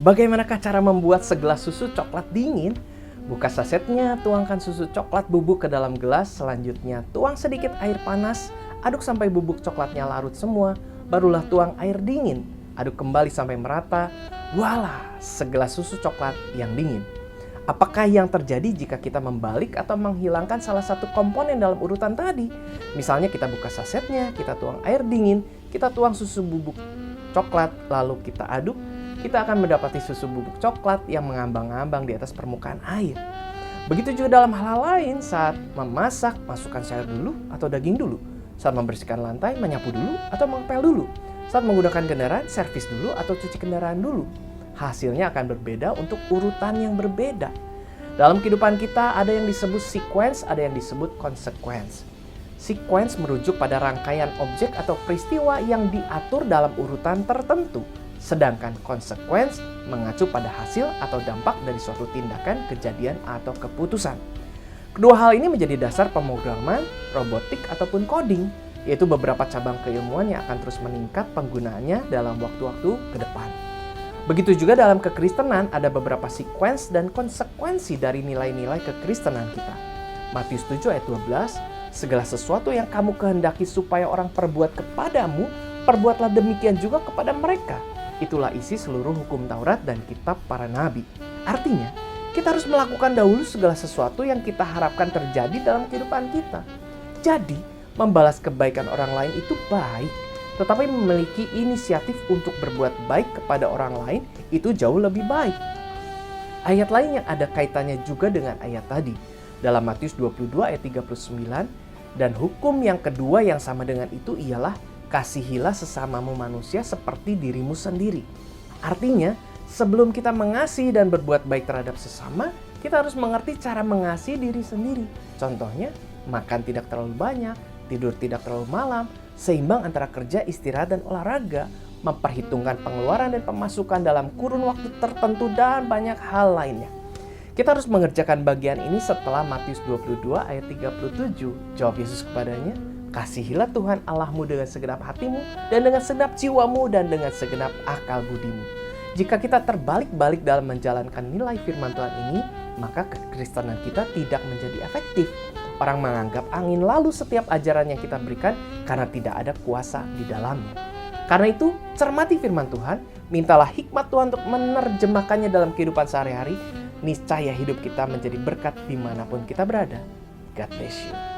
Bagaimanakah cara membuat segelas susu coklat dingin? Buka sasetnya, tuangkan susu coklat bubuk ke dalam gelas, selanjutnya tuang sedikit air panas, aduk sampai bubuk coklatnya larut semua, barulah tuang air dingin, aduk kembali sampai merata. Walah, segelas susu coklat yang dingin. Apakah yang terjadi jika kita membalik atau menghilangkan salah satu komponen dalam urutan tadi? Misalnya kita buka sasetnya, kita tuang air dingin, kita tuang susu bubuk coklat, lalu kita aduk, kita akan mendapati susu bubuk coklat yang mengambang-ambang di atas permukaan air. Begitu juga dalam hal lain, saat memasak, masukkan sayur dulu atau daging dulu. Saat membersihkan lantai, menyapu dulu atau mengepel dulu. Saat menggunakan kendaraan, servis dulu atau cuci kendaraan dulu. Hasilnya akan berbeda untuk urutan yang berbeda. Dalam kehidupan kita ada yang disebut sequence, ada yang disebut consequence. Sequence merujuk pada rangkaian objek atau peristiwa yang diatur dalam urutan tertentu. Sedangkan consequence mengacu pada hasil atau dampak dari suatu tindakan, kejadian, atau keputusan. Kedua hal ini menjadi dasar pemrograman, robotik, ataupun coding, yaitu beberapa cabang keilmuan yang akan terus meningkat penggunaannya dalam waktu-waktu ke depan. Begitu juga dalam kekristenan ada beberapa sequence dan konsekuensi dari nilai-nilai kekristenan kita. Matius 7 ayat 12, segala sesuatu yang kamu kehendaki supaya orang perbuat kepadamu, perbuatlah demikian juga kepada mereka. Itulah isi seluruh hukum Taurat dan kitab para nabi. Artinya, kita harus melakukan dahulu segala sesuatu yang kita harapkan terjadi dalam kehidupan kita. Jadi, membalas kebaikan orang lain itu baik. Tetapi memiliki inisiatif untuk berbuat baik kepada orang lain itu jauh lebih baik. Ayat lain yang ada kaitannya juga dengan ayat tadi. Dalam Matius 22 ayat 39, dan hukum yang kedua yang sama dengan itu ialah kasihilah sesamamu manusia seperti dirimu sendiri. Artinya, sebelum kita mengasihi dan berbuat baik terhadap sesama, kita harus mengerti cara mengasihi diri sendiri. Contohnya, makan tidak terlalu banyak, tidur tidak terlalu malam, seimbang antara kerja, istirahat, dan olahraga, memperhitungkan pengeluaran dan pemasukan dalam kurun waktu tertentu, dan banyak hal lainnya. Kita harus mengerjakan bagian ini setelah Matius 22 ayat 37. Jawab Yesus kepadanya, kasihilah Tuhan Allahmu dengan segenap hatimu, dan dengan segenap jiwamu, dan dengan segenap akal budimu. Jika kita terbalik-balik dalam menjalankan nilai firman Tuhan ini, maka kekristenan kita tidak menjadi efektif. Orang menganggap angin lalu setiap ajaran yang kita berikan karena tidak ada kuasa di dalamnya. Karena itu, cermati firman Tuhan, mintalah hikmat Tuhan untuk menerjemahkannya dalam kehidupan sehari-hari, niscaya hidup kita menjadi berkat dimanapun kita berada. God bless you.